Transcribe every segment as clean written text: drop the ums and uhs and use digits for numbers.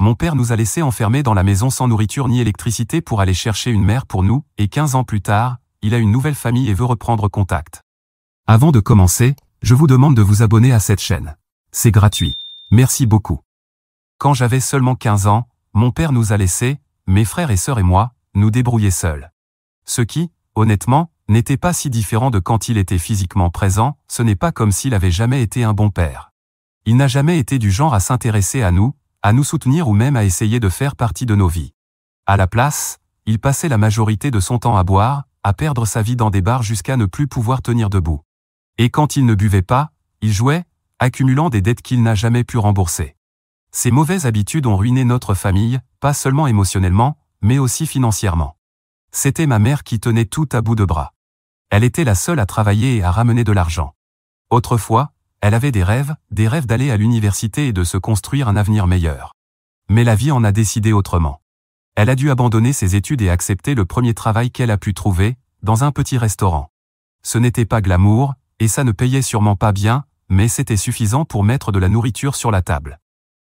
Mon père nous a laissés enfermés dans la maison sans nourriture ni électricité pour aller chercher une mère pour nous, et 15 ans plus tard, il a une nouvelle famille et veut reprendre contact. Avant de commencer, je vous demande de vous abonner à cette chaîne. C'est gratuit. Merci beaucoup. Quand j'avais seulement 15 ans, mon père nous a laissés, mes frères et sœurs et moi, nous débrouiller seuls. Ce qui, honnêtement, n'était pas si différent de quand il était physiquement présent, ce n'est pas comme s'il avait jamais été un bon père. Il n'a jamais été du genre à s'intéresser à nous soutenir ou même à essayer de faire partie de nos vies. À la place, il passait la majorité de son temps à boire, à perdre sa vie dans des bars jusqu'à ne plus pouvoir tenir debout. Et quand il ne buvait pas, il jouait, accumulant des dettes qu'il n'a jamais pu rembourser. Ces mauvaises habitudes ont ruiné notre famille, pas seulement émotionnellement, mais aussi financièrement. C'était ma mère qui tenait tout à bout de bras. Elle était la seule à travailler et à ramener de l'argent. Autrefois, elle avait des rêves d'aller à l'université et de se construire un avenir meilleur. Mais la vie en a décidé autrement. Elle a dû abandonner ses études et accepter le premier travail qu'elle a pu trouver, dans un petit restaurant. Ce n'était pas glamour, et ça ne payait sûrement pas bien, mais c'était suffisant pour mettre de la nourriture sur la table.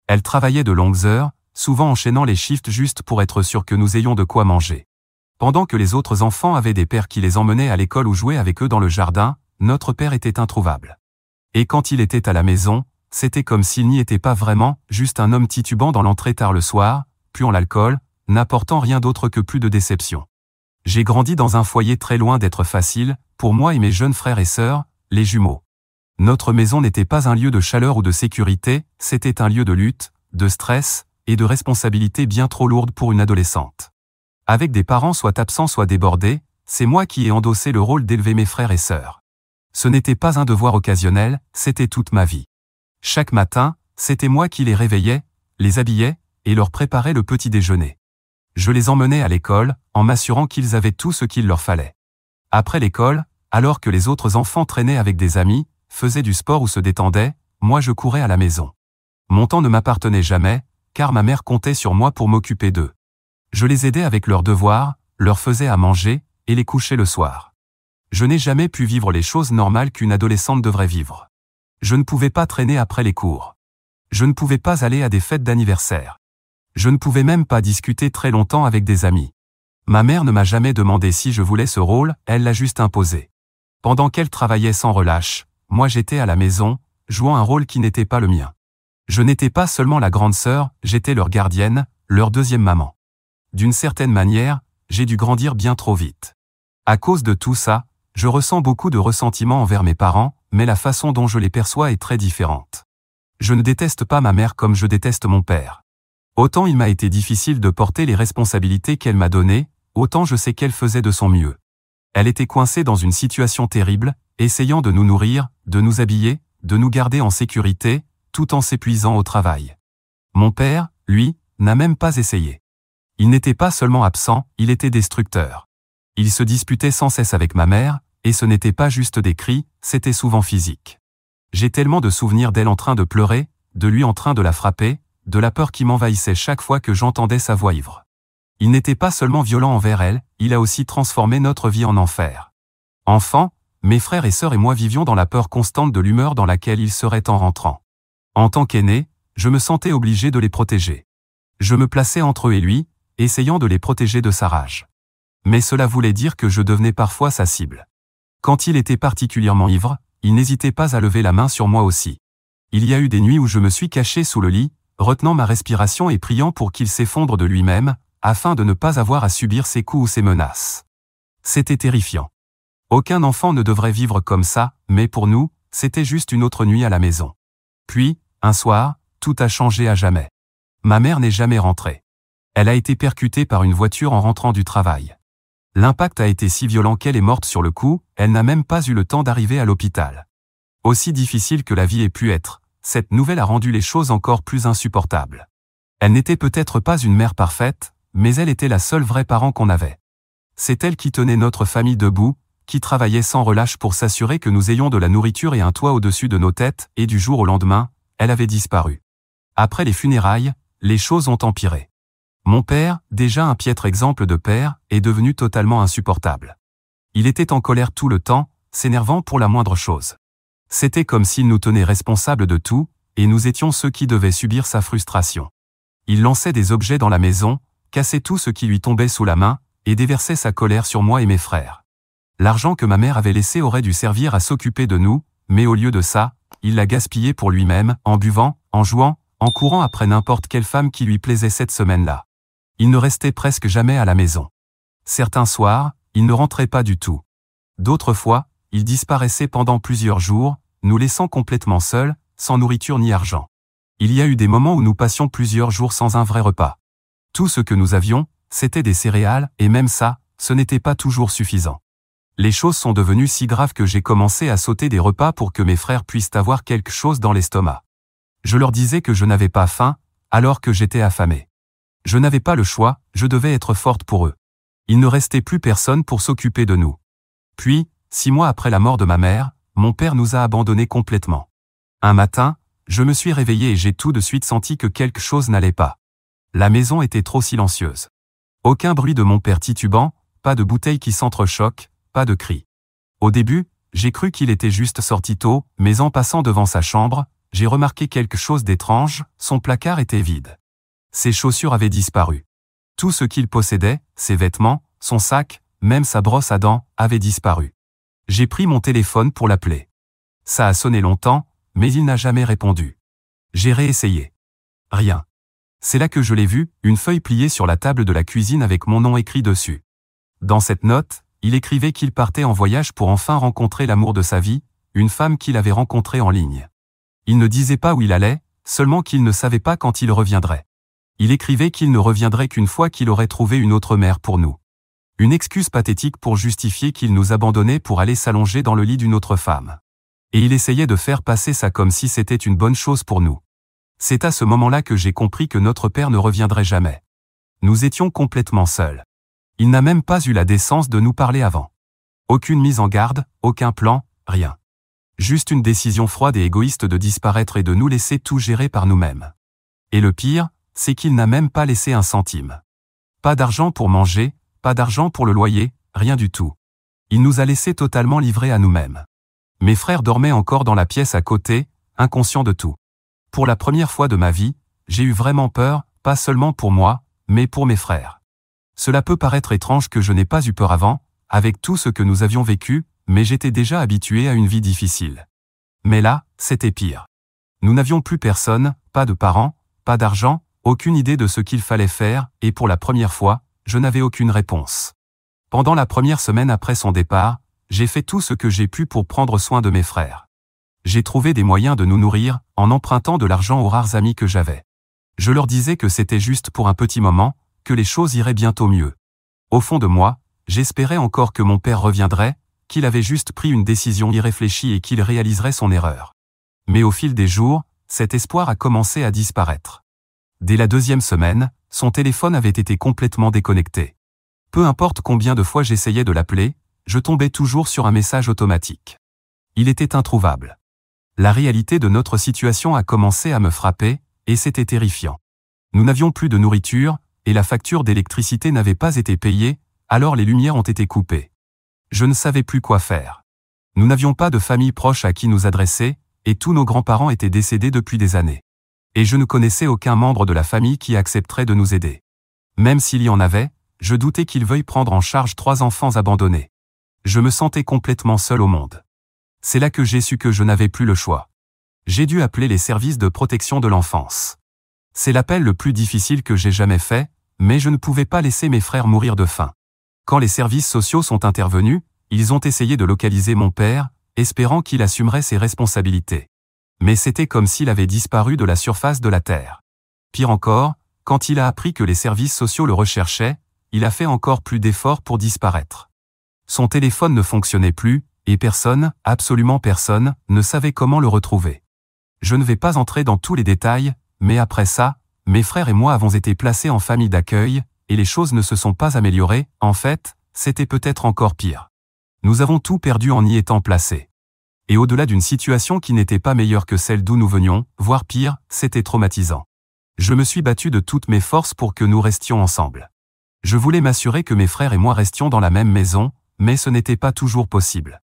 Elle travaillait de longues heures, souvent enchaînant les shifts juste pour être sûre que nous ayons de quoi manger. Pendant que les autres enfants avaient des pères qui les emmenaient à l'école ou jouaient avec eux dans le jardin, notre père était introuvable. Et quand il était à la maison, c'était comme s'il n'y était pas vraiment, juste un homme titubant dans l'entrée tard le soir, puant l'alcool, n'apportant rien d'autre que plus de déception. J'ai grandi dans un foyer très loin d'être facile, pour moi et mes jeunes frères et sœurs, les jumeaux. Notre maison n'était pas un lieu de chaleur ou de sécurité, c'était un lieu de lutte, de stress, et de responsabilité bien trop lourde pour une adolescente. Avec des parents soit absents soit débordés, c'est moi qui ai endossé le rôle d'élever mes frères et sœurs. Ce n'était pas un devoir occasionnel, c'était toute ma vie. Chaque matin, c'était moi qui les réveillais, les habillais, et leur préparais le petit déjeuner. Je les emmenais à l'école, en m'assurant qu'ils avaient tout ce qu'il leur fallait. Après l'école, alors que les autres enfants traînaient avec des amis, faisaient du sport ou se détendaient, moi je courais à la maison. Mon temps ne m'appartenait jamais, car ma mère comptait sur moi pour m'occuper d'eux. Je les aidais avec leurs devoirs, leur faisais à manger, et les couchais le soir. Je n'ai jamais pu vivre les choses normales qu'une adolescente devrait vivre. Je ne pouvais pas traîner après les cours. Je ne pouvais pas aller à des fêtes d'anniversaire. Je ne pouvais même pas discuter très longtemps avec des amis. Ma mère ne m'a jamais demandé si je voulais ce rôle, elle l'a juste imposé. Pendant qu'elle travaillait sans relâche, moi j'étais à la maison, jouant un rôle qui n'était pas le mien. Je n'étais pas seulement la grande sœur, j'étais leur gardienne, leur deuxième maman. D'une certaine manière, j'ai dû grandir bien trop vite. À cause de tout ça, je ressens beaucoup de ressentiment envers mes parents, mais la façon dont je les perçois est très différente. Je ne déteste pas ma mère comme je déteste mon père. Autant il m'a été difficile de porter les responsabilités qu'elle m'a données, autant je sais qu'elle faisait de son mieux. Elle était coincée dans une situation terrible, essayant de nous nourrir, de nous habiller, de nous garder en sécurité, tout en s'épuisant au travail. Mon père, lui, n'a même pas essayé. Il n'était pas seulement absent, il était destructeur. Il se disputait sans cesse avec ma mère, et ce n'était pas juste des cris, c'était souvent physique. J'ai tellement de souvenirs d'elle en train de pleurer, de lui en train de la frapper, de la peur qui m'envahissait chaque fois que j'entendais sa voix ivre. Il n'était pas seulement violent envers elle, il a aussi transformé notre vie en enfer. Enfant, mes frères et sœurs et moi vivions dans la peur constante de l'humeur dans laquelle il serait en rentrant. En tant qu'aîné, je me sentais obligé de les protéger. Je me plaçais entre eux et lui, essayant de les protéger de sa rage. Mais cela voulait dire que je devenais parfois sa cible. Quand il était particulièrement ivre, il n'hésitait pas à lever la main sur moi aussi. Il y a eu des nuits où je me suis caché sous le lit, retenant ma respiration et priant pour qu'il s'effondre de lui-même, afin de ne pas avoir à subir ses coups ou ses menaces. C'était terrifiant. Aucun enfant ne devrait vivre comme ça, mais pour nous, c'était juste une autre nuit à la maison. Puis, un soir, tout a changé à jamais. Ma mère n'est jamais rentrée. Elle a été percutée par une voiture en rentrant du travail. L'impact a été si violent qu'elle est morte sur le coup, elle n'a même pas eu le temps d'arriver à l'hôpital. Aussi difficile que la vie ait pu être, cette nouvelle a rendu les choses encore plus insupportables. Elle n'était peut-être pas une mère parfaite, mais elle était la seule vraie parent qu'on avait. C'est elle qui tenait notre famille debout, qui travaillait sans relâche pour s'assurer que nous ayons de la nourriture et un toit au-dessus de nos têtes, et du jour au lendemain, elle avait disparu. Après les funérailles, les choses ont empiré. Mon père, déjà un piètre exemple de père, est devenu totalement insupportable. Il était en colère tout le temps, s'énervant pour la moindre chose. C'était comme s'il nous tenait responsables de tout, et nous étions ceux qui devaient subir sa frustration. Il lançait des objets dans la maison, cassait tout ce qui lui tombait sous la main, et déversait sa colère sur moi et mes frères. L'argent que ma mère avait laissé aurait dû servir à s'occuper de nous, mais au lieu de ça, il l'a gaspillé pour lui-même, en buvant, en jouant, en courant après n'importe quelle femme qui lui plaisait cette semaine-là. Il ne restait presque jamais à la maison. Certains soirs, il ne rentrait pas du tout. D'autres fois, il disparaissait pendant plusieurs jours, nous laissant complètement seuls, sans nourriture ni argent. Il y a eu des moments où nous passions plusieurs jours sans un vrai repas. Tout ce que nous avions, c'était des céréales, et même ça, ce n'était pas toujours suffisant. Les choses sont devenues si graves que j'ai commencé à sauter des repas pour que mes frères puissent avoir quelque chose dans l'estomac. Je leur disais que je n'avais pas faim, alors que j'étais affamé. Je n'avais pas le choix, je devais être forte pour eux. Il ne restait plus personne pour s'occuper de nous. Puis, 6 mois après la mort de ma mère, mon père nous a abandonnés complètement. Un matin, je me suis réveillé et j'ai tout de suite senti que quelque chose n'allait pas. La maison était trop silencieuse. Aucun bruit de mon père titubant, pas de bouteilles qui s'entrechoquent, pas de cris. Au début, j'ai cru qu'il était juste sorti tôt, mais en passant devant sa chambre, j'ai remarqué quelque chose d'étrange, son placard était vide. Ses chaussures avaient disparu. Tout ce qu'il possédait, ses vêtements, son sac, même sa brosse à dents, avait disparu. J'ai pris mon téléphone pour l'appeler. Ça a sonné longtemps, mais il n'a jamais répondu. J'ai réessayé. Rien. C'est là que je l'ai vu, une feuille pliée sur la table de la cuisine avec mon nom écrit dessus. Dans cette note, il écrivait qu'il partait en voyage pour enfin rencontrer l'amour de sa vie, une femme qu'il avait rencontrée en ligne. Il ne disait pas où il allait, seulement qu'il ne savait pas quand il reviendrait. Il écrivait qu'il ne reviendrait qu'une fois qu'il aurait trouvé une autre mère pour nous. Une excuse pathétique pour justifier qu'il nous abandonnait pour aller s'allonger dans le lit d'une autre femme. Et il essayait de faire passer ça comme si c'était une bonne chose pour nous. C'est à ce moment-là que j'ai compris que notre père ne reviendrait jamais. Nous étions complètement seuls. Il n'a même pas eu la décence de nous parler avant. Aucune mise en garde, aucun plan, rien. Juste une décision froide et égoïste de disparaître et de nous laisser tout gérer par nous-mêmes. Et le pire, c'est qu'il n'a même pas laissé un centime. Pas d'argent pour manger, pas d'argent pour le loyer, rien du tout. Il nous a laissés totalement livrés à nous-mêmes. Mes frères dormaient encore dans la pièce à côté, inconscients de tout. Pour la première fois de ma vie, j'ai eu vraiment peur, pas seulement pour moi, mais pour mes frères. Cela peut paraître étrange que je n'ai pas eu peur avant, avec tout ce que nous avions vécu, mais j'étais déjà habitué à une vie difficile. Mais là, c'était pire. Nous n'avions plus personne, pas de parents, pas d'argent, aucune idée de ce qu'il fallait faire, et pour la première fois, je n'avais aucune réponse. Pendant la première semaine après son départ, j'ai fait tout ce que j'ai pu pour prendre soin de mes frères. J'ai trouvé des moyens de nous nourrir, en empruntant de l'argent aux rares amis que j'avais. Je leur disais que c'était juste pour un petit moment, que les choses iraient bientôt mieux. Au fond de moi, j'espérais encore que mon père reviendrait, qu'il avait juste pris une décision irréfléchie et qu'il réaliserait son erreur. Mais au fil des jours, cet espoir a commencé à disparaître. Dès la 2e semaine, son téléphone avait été complètement déconnecté. Peu importe combien de fois j'essayais de l'appeler, je tombais toujours sur un message automatique. Il était introuvable. La réalité de notre situation a commencé à me frapper, et c'était terrifiant. Nous n'avions plus de nourriture, et la facture d'électricité n'avait pas été payée, alors les lumières ont été coupées. Je ne savais plus quoi faire. Nous n'avions pas de famille proche à qui nous adresser, et tous nos grands-parents étaient décédés depuis des années. Et je ne connaissais aucun membre de la famille qui accepterait de nous aider. Même s'il y en avait, je doutais qu'ils veuillent prendre en charge 3 enfants abandonnés. Je me sentais complètement seul au monde. C'est là que j'ai su que je n'avais plus le choix. J'ai dû appeler les services de protection de l'enfance. C'est l'appel le plus difficile que j'ai jamais fait, mais je ne pouvais pas laisser mes frères mourir de faim. Quand les services sociaux sont intervenus, ils ont essayé de localiser mon père, espérant qu'il assumerait ses responsabilités. Mais c'était comme s'il avait disparu de la surface de la terre. Pire encore, quand il a appris que les services sociaux le recherchaient, il a fait encore plus d'efforts pour disparaître. Son téléphone ne fonctionnait plus, et personne, absolument personne, ne savait comment le retrouver. Je ne vais pas entrer dans tous les détails, mais après ça, mes frères et moi avons été placés en famille d'accueil, et les choses ne se sont pas améliorées, en fait, c'était peut-être encore pire. Nous avons tout perdu en y étant placés. Et au-delà d'une situation qui n'était pas meilleure que celle d'où nous venions, voire pire, c'était traumatisant. Je me suis battu de toutes mes forces pour que nous restions ensemble. Je voulais m'assurer que mes frères et moi restions dans la même maison, mais ce n'était pas toujours possible.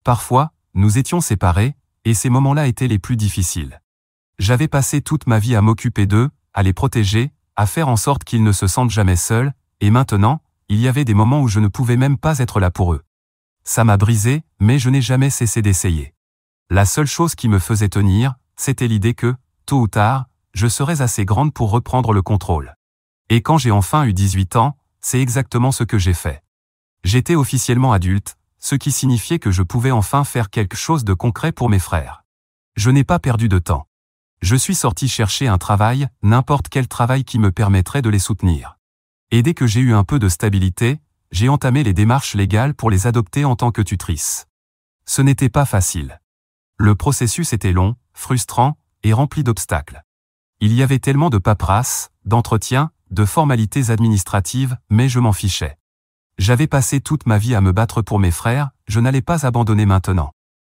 Parfois, nous étions séparés, et ces moments-là étaient les plus difficiles. J'avais passé toute ma vie à m'occuper d'eux, à les protéger, à faire en sorte qu'ils ne se sentent jamais seuls, et maintenant, il y avait des moments où je ne pouvais même pas être là pour eux. Ça m'a brisé, mais je n'ai jamais cessé d'essayer. La seule chose qui me faisait tenir, c'était l'idée que, tôt ou tard, je serais assez grande pour reprendre le contrôle. Et quand j'ai enfin eu 18 ans, c'est exactement ce que j'ai fait. J'étais officiellement adulte, ce qui signifiait que je pouvais enfin faire quelque chose de concret pour mes frères. Je n'ai pas perdu de temps. Je suis sorti chercher un travail, n'importe quel travail qui me permettrait de les soutenir. Et dès que j'ai eu un peu de stabilité, j'ai entamé les démarches légales pour les adopter en tant que tutrice. Ce n'était pas facile. Le processus était long, frustrant et rempli d'obstacles. Il y avait tellement de paperasse, d'entretiens, de formalités administratives, mais je m'en fichais. J'avais passé toute ma vie à me battre pour mes frères, je n'allais pas abandonner maintenant.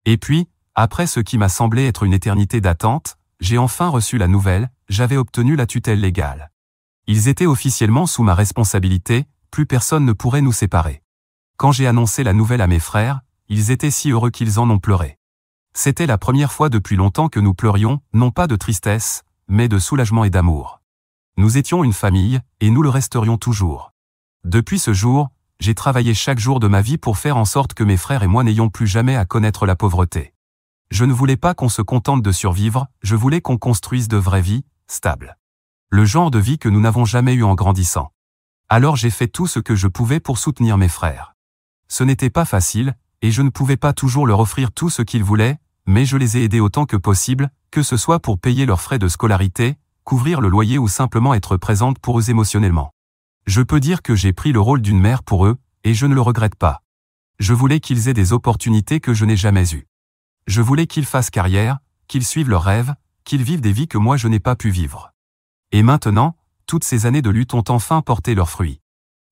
Et puis, après ce qui m'a semblé être une éternité d'attente, j'ai enfin reçu la nouvelle, j'avais obtenu la tutelle légale. Ils étaient officiellement sous ma responsabilité, plus personne ne pourrait nous séparer. Quand j'ai annoncé la nouvelle à mes frères, ils étaient si heureux qu'ils en ont pleuré. C'était la première fois depuis longtemps que nous pleurions, non pas de tristesse, mais de soulagement et d'amour. Nous étions une famille, et nous le resterions toujours. Depuis ce jour, j'ai travaillé chaque jour de ma vie pour faire en sorte que mes frères et moi n'ayons plus jamais à connaître la pauvreté. Je ne voulais pas qu'on se contente de survivre, je voulais qu'on construise de vraies vies, stables. Le genre de vie que nous n'avons jamais eu en grandissant. Alors j'ai fait tout ce que je pouvais pour soutenir mes frères. Ce n'était pas facile, et je ne pouvais pas toujours leur offrir tout ce qu'ils voulaient, mais je les ai aidés autant que possible, que ce soit pour payer leurs frais de scolarité, couvrir le loyer ou simplement être présente pour eux émotionnellement. Je peux dire que j'ai pris le rôle d'une mère pour eux, et je ne le regrette pas. Je voulais qu'ils aient des opportunités que je n'ai jamais eues. Je voulais qu'ils fassent carrière, qu'ils suivent leurs rêves, qu'ils vivent des vies que moi je n'ai pas pu vivre. Et maintenant, toutes ces années de lutte ont enfin porté leurs fruits.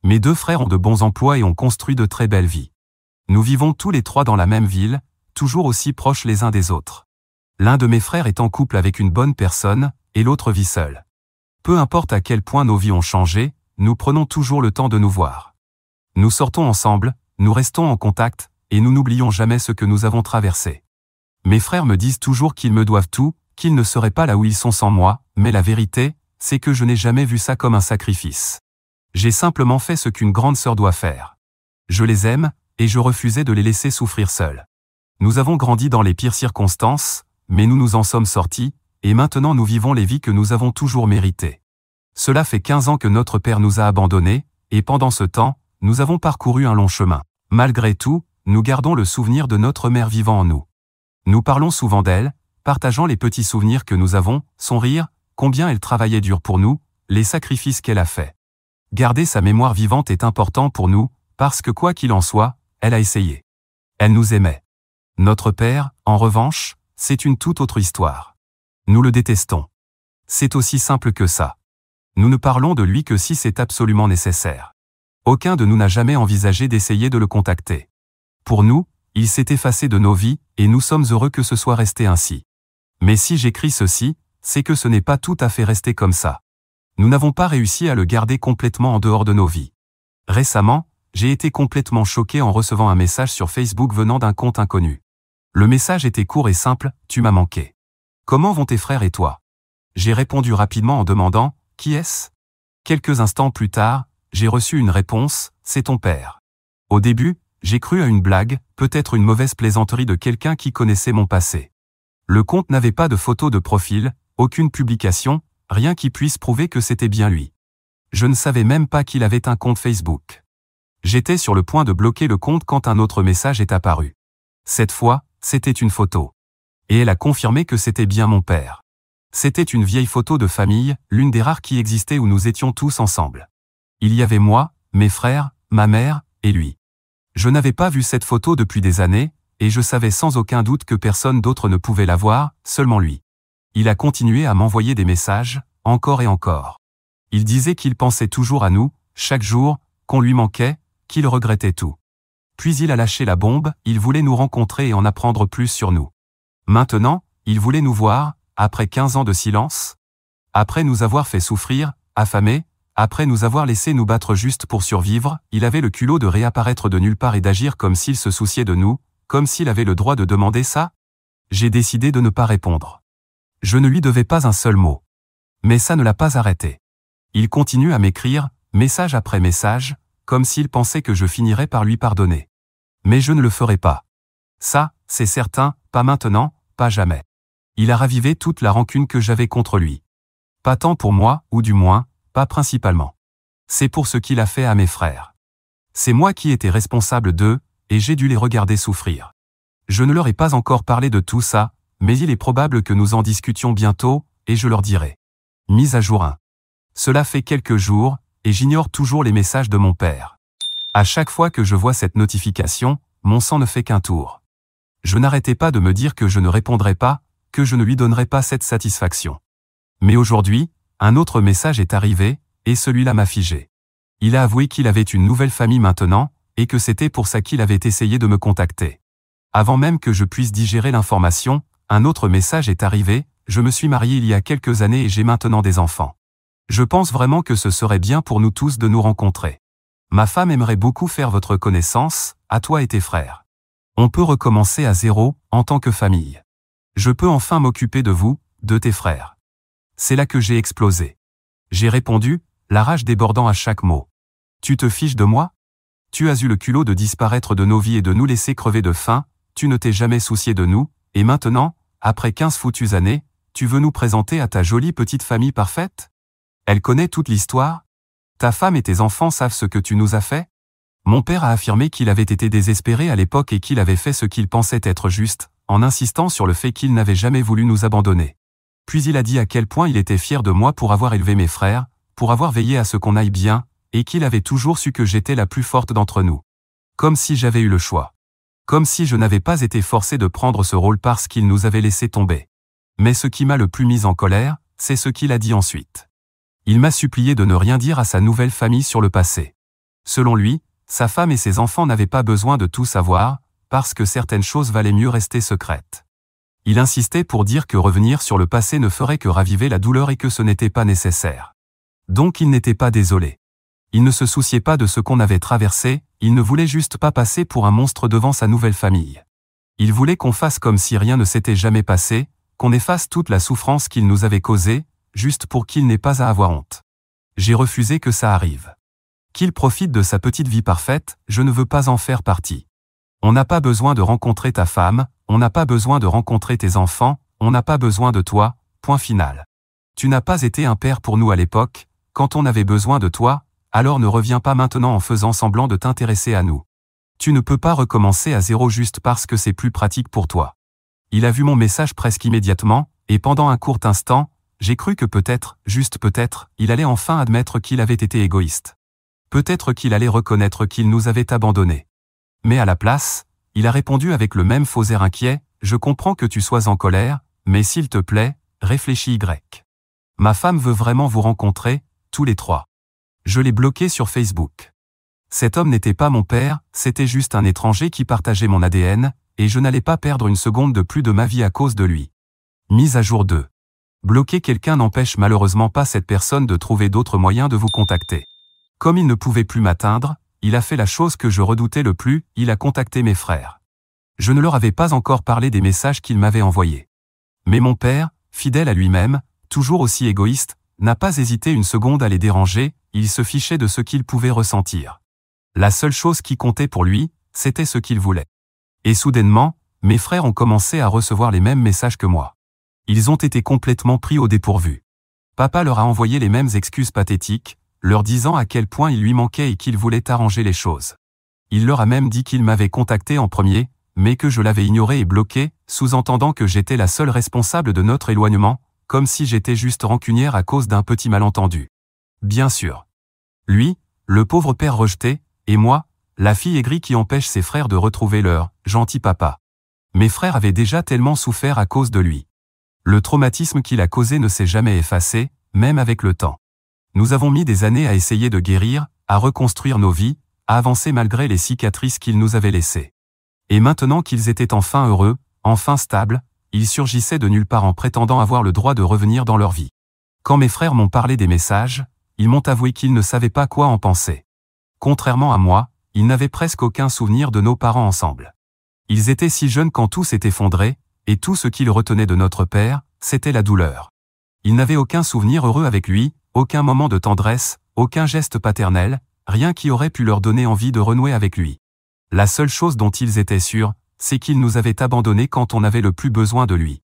Mes deux frères ont de bons emplois et ont construit de très belles vies. Nous vivons tous les trois dans la même ville, toujours aussi proches les uns des autres. L'un de mes frères est en couple avec une bonne personne, et l'autre vit seul. Peu importe à quel point nos vies ont changé, nous prenons toujours le temps de nous voir. Nous sortons ensemble, nous restons en contact, et nous n'oublions jamais ce que nous avons traversé. Mes frères me disent toujours qu'ils me doivent tout, qu'ils ne seraient pas là où ils sont sans moi, mais la vérité, c'est que je n'ai jamais vu ça comme un sacrifice. J'ai simplement fait ce qu'une grande sœur doit faire. Je les aime, et je refusais de les laisser souffrir seuls. Nous avons grandi dans les pires circonstances, mais nous nous en sommes sortis, et maintenant nous vivons les vies que nous avons toujours méritées. Cela fait 15 ans que notre père nous a abandonnés, et pendant ce temps, nous avons parcouru un long chemin. Malgré tout, nous gardons le souvenir de notre mère vivant en nous. Nous parlons souvent d'elle, partageant les petits souvenirs que nous avons, son rire, combien elle travaillait dur pour nous, les sacrifices qu'elle a faits. Garder sa mémoire vivante est important pour nous, parce que quoi qu'il en soit, elle a essayé. Elle nous aimait. Notre père, en revanche, c'est une toute autre histoire. Nous le détestons. C'est aussi simple que ça. Nous ne parlons de lui que si c'est absolument nécessaire. Aucun de nous n'a jamais envisagé d'essayer de le contacter. Pour nous, il s'est effacé de nos vies, et nous sommes heureux que ce soit resté ainsi. Mais si j'écris ceci, c'est que ce n'est pas tout à fait resté comme ça. Nous n'avons pas réussi à le garder complètement en dehors de nos vies. Récemment, j'ai été complètement choqué en recevant un message sur Facebook venant d'un compte inconnu. Le message était court et simple, « Tu m'as manqué. Comment vont tes frères et toi ?» J'ai répondu rapidement en demandant, « Qui est-ce » Quelques instants plus tard, j'ai reçu une réponse, « C'est ton père. » Au début, j'ai cru à une blague, peut-être une mauvaise plaisanterie de quelqu'un qui connaissait mon passé. Le compte n'avait pas de photo de profil, aucune publication, rien qui puisse prouver que c'était bien lui. Je ne savais même pas qu'il avait un compte Facebook. J'étais sur le point de bloquer le compte quand un autre message est apparu. Cette fois, c'était une photo. Et elle a confirmé que c'était bien mon père. C'était une vieille photo de famille, l'une des rares qui existait où nous étions tous ensemble. Il y avait moi, mes frères, ma mère, et lui. Je n'avais pas vu cette photo depuis des années, et je savais sans aucun doute que personne d'autre ne pouvait la voir, seulement lui. Il a continué à m'envoyer des messages, encore et encore. Il disait qu'il pensait toujours à nous, chaque jour, qu'on lui manquait, qu'il regrettait tout. Puis il a lâché la bombe, il voulait nous rencontrer et en apprendre plus sur nous. Maintenant, il voulait nous voir, après 15 ans de silence. Après nous avoir fait souffrir, affamés, après nous avoir laissé nous battre juste pour survivre, il avait le culot de réapparaître de nulle part et d'agir comme s'il se souciait de nous, comme s'il avait le droit de demander ça. J'ai décidé de ne pas répondre. Je ne lui devais pas un seul mot. Mais ça ne l'a pas arrêté. Il continue à m'écrire, message après message, comme s'il pensait que je finirais par lui pardonner. Mais je ne le ferai pas. Ça, c'est certain, pas maintenant, pas jamais. Il a ravivé toute la rancune que j'avais contre lui. Pas tant pour moi, ou du moins, pas principalement. C'est pour ce qu'il a fait à mes frères. C'est moi qui étais responsable d'eux, et j'ai dû les regarder souffrir. Je ne leur ai pas encore parlé de tout ça, mais il est probable que nous en discutions bientôt, et je leur dirai. Mise à jour 1. Cela fait quelques jours, et j'ignore toujours les messages de mon père. À chaque fois que je vois cette notification, mon sang ne fait qu'un tour. Je n'arrêtais pas de me dire que je ne répondrais pas, que je ne lui donnerais pas cette satisfaction. Mais aujourd'hui, un autre message est arrivé, et celui-là m'a figé. Il a avoué qu'il avait une nouvelle famille maintenant, et que c'était pour ça qu'il avait essayé de me contacter. Avant même que je puisse digérer l'information, un autre message est arrivé, je me suis marié il y a quelques années et j'ai maintenant des enfants. Je pense vraiment que ce serait bien pour nous tous de nous rencontrer. Ma femme aimerait beaucoup faire votre connaissance, à toi et tes frères. On peut recommencer à zéro, en tant que famille. Je peux enfin m'occuper de vous, de tes frères. C'est là que j'ai explosé. J'ai répondu, la rage débordant à chaque mot. Tu te fiches de moi? Tu as eu le culot de disparaître de nos vies et de nous laisser crever de faim, tu ne t'es jamais soucié de nous, et maintenant, après 15 foutues années, tu veux nous présenter à ta jolie petite famille parfaite? Elle connaît toute l'histoire? Ta femme et tes enfants savent ce que tu nous as fait? Mon père a affirmé qu'il avait été désespéré à l'époque et qu'il avait fait ce qu'il pensait être juste, en insistant sur le fait qu'il n'avait jamais voulu nous abandonner. Puis il a dit à quel point il était fier de moi pour avoir élevé mes frères, pour avoir veillé à ce qu'on aille bien, et qu'il avait toujours su que j'étais la plus forte d'entre nous. Comme si j'avais eu le choix. Comme si je n'avais pas été forcé de prendre ce rôle parce qu'il nous avait laissé tomber. Mais ce qui m'a le plus mis en colère, c'est ce qu'il a dit ensuite. Il m'a supplié de ne rien dire à sa nouvelle famille sur le passé. Selon lui, sa femme et ses enfants n'avaient pas besoin de tout savoir, parce que certaines choses valaient mieux rester secrètes. Il insistait pour dire que revenir sur le passé ne ferait que raviver la douleur et que ce n'était pas nécessaire. Donc il n'était pas désolé. Il ne se souciait pas de ce qu'on avait traversé, il ne voulait juste pas passer pour un monstre devant sa nouvelle famille. Il voulait qu'on fasse comme si rien ne s'était jamais passé, qu'on efface toute la souffrance qu'il nous avait causée, juste pour qu'il n'ait pas à avoir honte. J'ai refusé que ça arrive. Qu'il profite de sa petite vie parfaite, je ne veux pas en faire partie. On n'a pas besoin de rencontrer ta femme, on n'a pas besoin de rencontrer tes enfants, on n'a pas besoin de toi, point final. Tu n'as pas été un père pour nous à l'époque, quand on avait besoin de toi, alors ne reviens pas maintenant en faisant semblant de t'intéresser à nous. Tu ne peux pas recommencer à zéro juste parce que c'est plus pratique pour toi. Il a vu mon message presque immédiatement, et pendant un court instant, j'ai cru que peut-être, juste peut-être, il allait enfin admettre qu'il avait été égoïste. Peut-être qu'il allait reconnaître qu'il nous avait abandonnés. Mais à la place, il a répondu avec le même faux air inquiet, « Je comprends que tu sois en colère, mais s'il te plaît, réfléchis Y. Ma femme veut vraiment vous rencontrer, tous les trois. » Je l'ai bloqué sur Facebook. Cet homme n'était pas mon père, c'était juste un étranger qui partageait mon ADN, et je n'allais pas perdre une seconde de plus de ma vie à cause de lui. Mise à jour 2. Bloquer quelqu'un n'empêche malheureusement pas cette personne de trouver d'autres moyens de vous contacter. Comme il ne pouvait plus m'atteindre, il a fait la chose que je redoutais le plus, il a contacté mes frères. Je ne leur avais pas encore parlé des messages qu'il m'avait envoyés. Mais mon père, fidèle à lui-même, toujours aussi égoïste, n'a pas hésité une seconde à les déranger, il se fichait de ce qu'il pouvait ressentir. La seule chose qui comptait pour lui, c'était ce qu'il voulait. Et soudainement, mes frères ont commencé à recevoir les mêmes messages que moi. Ils ont été complètement pris au dépourvu. Papa leur a envoyé les mêmes excuses pathétiques, leur disant à quel point il lui manquait et qu'il voulait arranger les choses. Il leur a même dit qu'il m'avait contacté en premier, mais que je l'avais ignoré et bloqué, sous-entendant que j'étais la seule responsable de notre éloignement, comme si j'étais juste rancunière à cause d'un petit malentendu. Bien sûr. Lui, le pauvre père rejeté, et moi, la fille aigrie qui empêche ses frères de retrouver leur gentil papa. Mes frères avaient déjà tellement souffert à cause de lui. Le traumatisme qu'il a causé ne s'est jamais effacé, même avec le temps. Nous avons mis des années à essayer de guérir, à reconstruire nos vies, à avancer malgré les cicatrices qu'il nous avait laissées. Et maintenant qu'ils étaient enfin heureux, enfin stables, ils surgissaient de nulle part en prétendant avoir le droit de revenir dans leur vie. Quand mes frères m'ont parlé des messages, ils m'ont avoué qu'ils ne savaient pas quoi en penser. Contrairement à moi, ils n'avaient presque aucun souvenir de nos parents ensemble. Ils étaient si jeunes quand tout s'est effondré, et tout ce qu'ils retenaient de notre père, c'était la douleur. Ils n'avaient aucun souvenir heureux avec lui, aucun moment de tendresse, aucun geste paternel, rien qui aurait pu leur donner envie de renouer avec lui. La seule chose dont ils étaient sûrs, c'est qu'il nous avait abandonnés quand on avait le plus besoin de lui.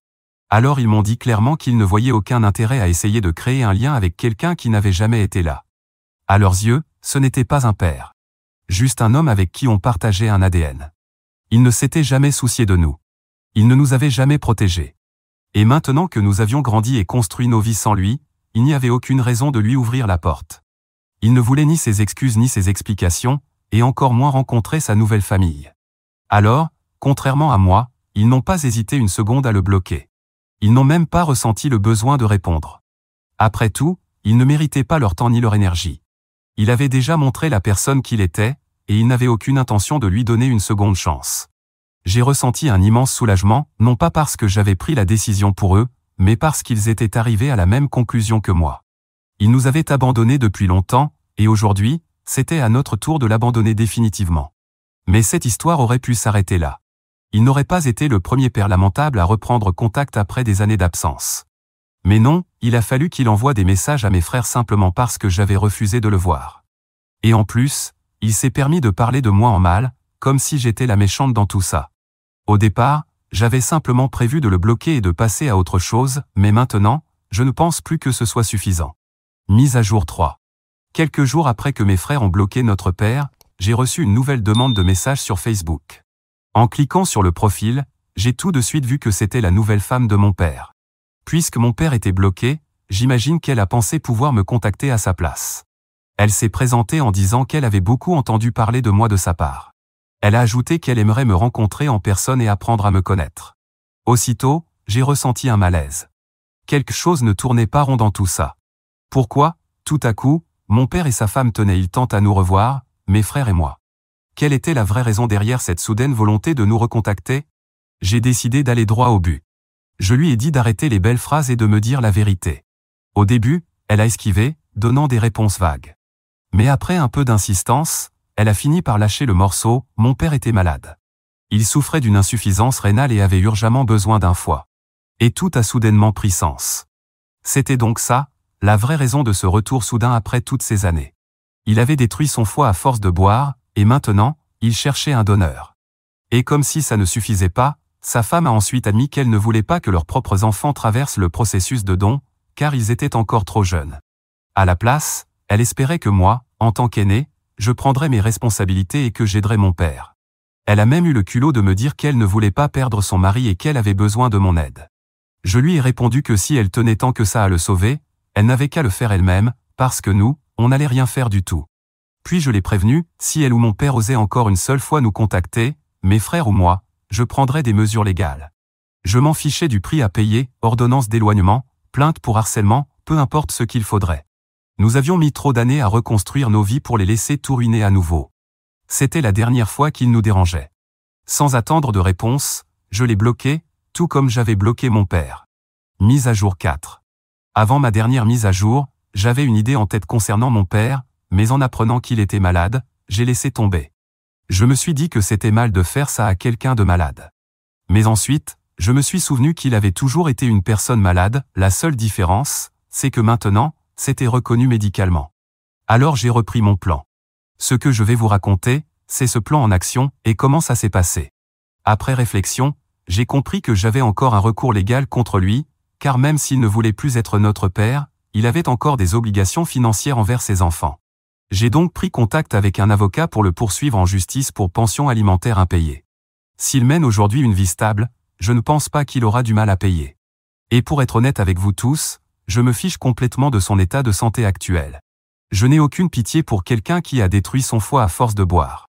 Alors ils m'ont dit clairement qu'ils ne voyaient aucun intérêt à essayer de créer un lien avec quelqu'un qui n'avait jamais été là. À leurs yeux, ce n'était pas un père. Juste un homme avec qui on partageait un ADN. Il ne s'était jamais soucié de nous. Il ne nous avait jamais protégés. Et maintenant que nous avions grandi et construit nos vies sans lui, il n'y avait aucune raison de lui ouvrir la porte. Il ne voulait ni ses excuses ni ses explications, et encore moins rencontrer sa nouvelle famille. Alors, contrairement à moi, ils n'ont pas hésité une seconde à le bloquer. Ils n'ont même pas ressenti le besoin de répondre. Après tout, il ne méritait pas leur temps ni leur énergie. Il avait déjà montré la personne qu'il était, et il n'avait aucune intention de lui donner une seconde chance. J'ai ressenti un immense soulagement, non pas parce que j'avais pris la décision pour eux, mais parce qu'ils étaient arrivés à la même conclusion que moi. Ils nous avaient abandonnés depuis longtemps, et aujourd'hui, c'était à notre tour de l'abandonner définitivement. Mais cette histoire aurait pu s'arrêter là. Il n'aurait pas été le premier père lamentable à reprendre contact après des années d'absence. Mais non, il a fallu qu'il envoie des messages à mes frères simplement parce que j'avais refusé de le voir. Et en plus, il s'est permis de parler de moi en mal, comme si j'étais la méchante dans tout ça. Au départ, j'avais simplement prévu de le bloquer et de passer à autre chose, mais maintenant, je ne pense plus que ce soit suffisant. Mise à jour 3. Quelques jours après que mes frères ont bloqué notre père, j'ai reçu une nouvelle demande de message sur Facebook. En cliquant sur le profil, j'ai tout de suite vu que c'était la nouvelle femme de mon père. Puisque mon père était bloqué, j'imagine qu'elle a pensé pouvoir me contacter à sa place. Elle s'est présentée en disant qu'elle avait beaucoup entendu parler de moi de sa part. Elle a ajouté qu'elle aimerait me rencontrer en personne et apprendre à me connaître. Aussitôt, j'ai ressenti un malaise. Quelque chose ne tournait pas rond dans tout ça. Pourquoi, tout à coup, mon père et sa femme tenaient-ils tant à nous revoir, mes frères et moi? Quelle était la vraie raison derrière cette soudaine volonté de nous recontacter? J'ai décidé d'aller droit au but. Je lui ai dit d'arrêter les belles phrases et de me dire la vérité. Au début, elle a esquivé, donnant des réponses vagues. Mais après un peu d'insistance, elle a fini par lâcher le morceau, mon père était malade. Il souffrait d'une insuffisance rénale et avait urgemment besoin d'un foie. Et tout a soudainement pris sens. C'était donc ça, la vraie raison de ce retour soudain après toutes ces années. Il avait détruit son foie à force de boire, et maintenant, il cherchait un donneur. Et comme si ça ne suffisait pas, sa femme a ensuite admis qu'elle ne voulait pas que leurs propres enfants traversent le processus de don, car ils étaient encore trop jeunes. À la place, elle espérait que moi, en tant qu'aîné, je prendrais mes responsabilités et que j'aiderais mon père. Elle a même eu le culot de me dire qu'elle ne voulait pas perdre son mari et qu'elle avait besoin de mon aide. Je lui ai répondu que si elle tenait tant que ça à le sauver, elle n'avait qu'à le faire elle-même, parce que nous, on n'allait rien faire du tout. Puis je l'ai prévenue, si elle ou mon père osait encore une seule fois nous contacter, mes frères ou moi, je prendrais des mesures légales. Je m'en fichais du prix à payer, ordonnance d'éloignement, plainte pour harcèlement, peu importe ce qu'il faudrait. Nous avions mis trop d'années à reconstruire nos vies pour les laisser tout ruiner à nouveau. C'était la dernière fois qu'il nous dérangeait. Sans attendre de réponse, je l'ai bloqué, tout comme j'avais bloqué mon père. Mise à jour 4. Avant ma dernière mise à jour, j'avais une idée en tête concernant mon père, mais en apprenant qu'il était malade, j'ai laissé tomber. Je me suis dit que c'était mal de faire ça à quelqu'un de malade. Mais ensuite, je me suis souvenu qu'il avait toujours été une personne malade, la seule différence, c'est que maintenant, c'était reconnu médicalement. Alors j'ai repris mon plan. Ce que je vais vous raconter, c'est ce plan en action et comment ça s'est passé. Après réflexion, j'ai compris que j'avais encore un recours légal contre lui, car même s'il ne voulait plus être notre père, il avait encore des obligations financières envers ses enfants. J'ai donc pris contact avec un avocat pour le poursuivre en justice pour pension alimentaire impayée. S'il mène aujourd'hui une vie stable, je ne pense pas qu'il aura du mal à payer. Et pour être honnête avec vous tous, je me fiche complètement de son état de santé actuel. Je n'ai aucune pitié pour quelqu'un qui a détruit son foie à force de boire.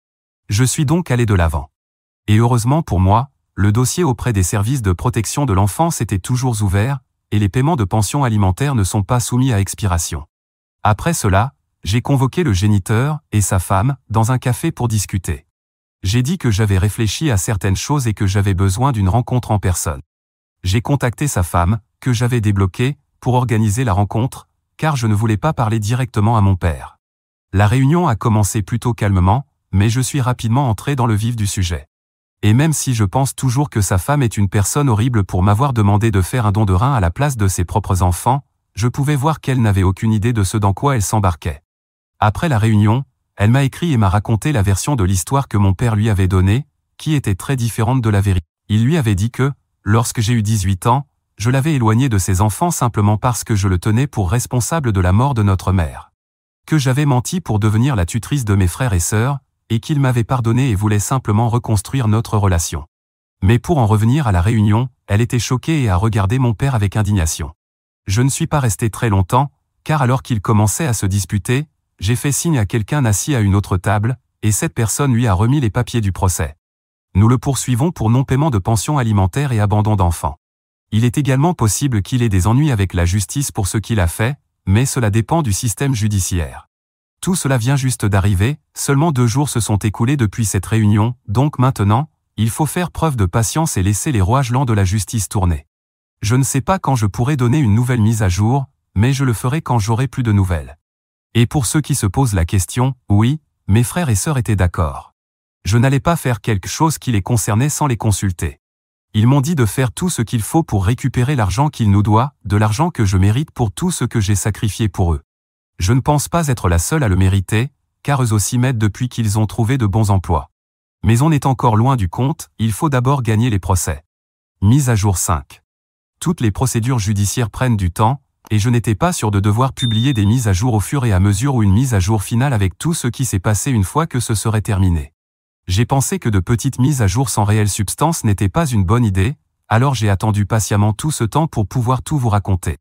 Je suis donc allé de l'avant. Et heureusement pour moi, le dossier auprès des services de protection de l'enfance était toujours ouvert, et les paiements de pension alimentaire ne sont pas soumis à expiration. Après cela, j'ai convoqué le géniteur et sa femme dans un café pour discuter. J'ai dit que j'avais réfléchi à certaines choses et que j'avais besoin d'une rencontre en personne. J'ai contacté sa femme, que j'avais débloquée, pour organiser la rencontre, car je ne voulais pas parler directement à mon père. La réunion a commencé plutôt calmement, mais je suis rapidement entré dans le vif du sujet. Et même si je pense toujours que sa femme est une personne horrible pour m'avoir demandé de faire un don de rein à la place de ses propres enfants, je pouvais voir qu'elle n'avait aucune idée de ce dans quoi elle s'embarquait. Après la réunion, elle m'a écrit et m'a raconté la version de l'histoire que mon père lui avait donnée, qui était très différente de la vérité. Il lui avait dit que, lorsque j'ai eu 18 ans, je l'avais éloigné de ses enfants simplement parce que je le tenais pour responsable de la mort de notre mère. Que j'avais menti pour devenir la tutrice de mes frères et sœurs, et qu'il m'avait pardonné et voulait simplement reconstruire notre relation. Mais pour en revenir à la réunion, elle était choquée et a regardé mon père avec indignation. Je ne suis pas resté très longtemps, car alors qu'ils commençaient à se disputer, j'ai fait signe à quelqu'un assis à une autre table, et cette personne lui a remis les papiers du procès. Nous le poursuivons pour non-paiement de pension alimentaire et abandon d'enfants. Il est également possible qu'il ait des ennuis avec la justice pour ce qu'il a fait, mais cela dépend du système judiciaire. Tout cela vient juste d'arriver, seulement 2 jours se sont écoulés depuis cette réunion, donc maintenant, il faut faire preuve de patience et laisser les rouages lents de la justice tourner. Je ne sais pas quand je pourrai donner une nouvelle mise à jour, mais je le ferai quand j'aurai plus de nouvelles. Et pour ceux qui se posent la question, oui, mes frères et sœurs étaient d'accord. Je n'allais pas faire quelque chose qui les concernait sans les consulter. Ils m'ont dit de faire tout ce qu'il faut pour récupérer l'argent qu'ils nous doivent, de l'argent que je mérite pour tout ce que j'ai sacrifié pour eux. Je ne pense pas être la seule à le mériter, car eux aussi m'aident depuis qu'ils ont trouvé de bons emplois. Mais on est encore loin du compte, il faut d'abord gagner les procès. Mise à jour 5. Toutes les procédures judiciaires prennent du temps, et je n'étais pas sûr de devoir publier des mises à jour au fur et à mesure ou une mise à jour finale avec tout ce qui s'est passé une fois que ce serait terminé. J'ai pensé que de petites mises à jour sans réelle substance n'étaient pas une bonne idée, alors j'ai attendu patiemment tout ce temps pour pouvoir tout vous raconter.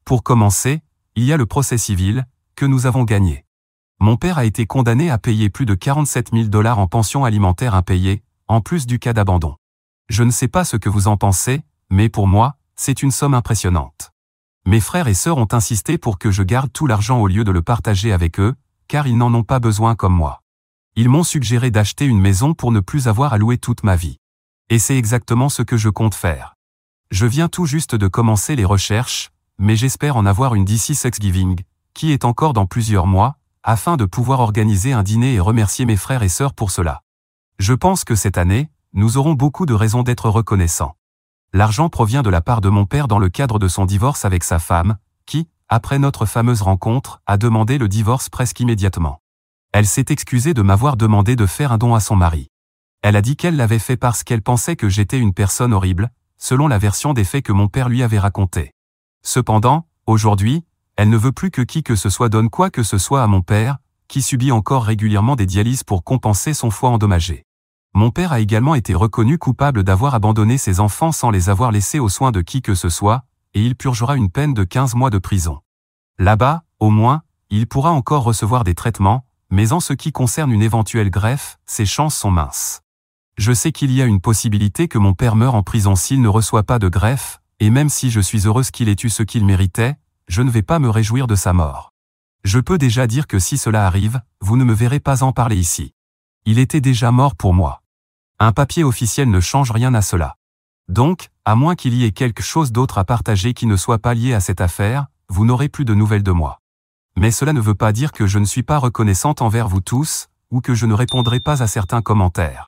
Pour commencer, il y a le procès civil, que nous avons gagné. Mon père a été condamné à payer plus de 47 000 $ en pension alimentaire impayée, en plus du cas d'abandon. Je ne sais pas ce que vous en pensez, mais pour moi, c'est une somme impressionnante. Mes frères et sœurs ont insisté pour que je garde tout l'argent au lieu de le partager avec eux, car ils n'en ont pas besoin comme moi. Ils m'ont suggéré d'acheter une maison pour ne plus avoir à louer toute ma vie. Et c'est exactement ce que je compte faire. Je viens tout juste de commencer les recherches, mais j'espère en avoir une d'ici Thanksgiving, qui est encore dans plusieurs mois, afin de pouvoir organiser un dîner et remercier mes frères et sœurs pour cela. Je pense que cette année, nous aurons beaucoup de raisons d'être reconnaissants. L'argent provient de la part de mon père dans le cadre de son divorce avec sa femme, qui, après notre fameuse rencontre, a demandé le divorce presque immédiatement. Elle s'est excusée de m'avoir demandé de faire un don à son mari. Elle a dit qu'elle l'avait fait parce qu'elle pensait que j'étais une personne horrible, selon la version des faits que mon père lui avait raconté. Cependant, aujourd'hui, elle ne veut plus que qui que ce soit donne quoi que ce soit à mon père, qui subit encore régulièrement des dialyses pour compenser son foie endommagé. Mon père a également été reconnu coupable d'avoir abandonné ses enfants sans les avoir laissés aux soins de qui que ce soit, et il purgera une peine de 15 mois de prison. Là-bas, au moins, il pourra encore recevoir des traitements, mais en ce qui concerne une éventuelle greffe, ses chances sont minces. Je sais qu'il y a une possibilité que mon père meure en prison s'il ne reçoit pas de greffe, et même si je suis heureuse qu'il ait eu ce qu'il méritait, je ne vais pas me réjouir de sa mort. Je peux déjà dire que si cela arrive, vous ne me verrez pas en parler ici. Il était déjà mort pour moi. Un papier officiel ne change rien à cela. Donc, à moins qu'il y ait quelque chose d'autre à partager qui ne soit pas lié à cette affaire, vous n'aurez plus de nouvelles de moi. Mais cela ne veut pas dire que je ne suis pas reconnaissante envers vous tous, ou que je ne répondrai pas à certains commentaires.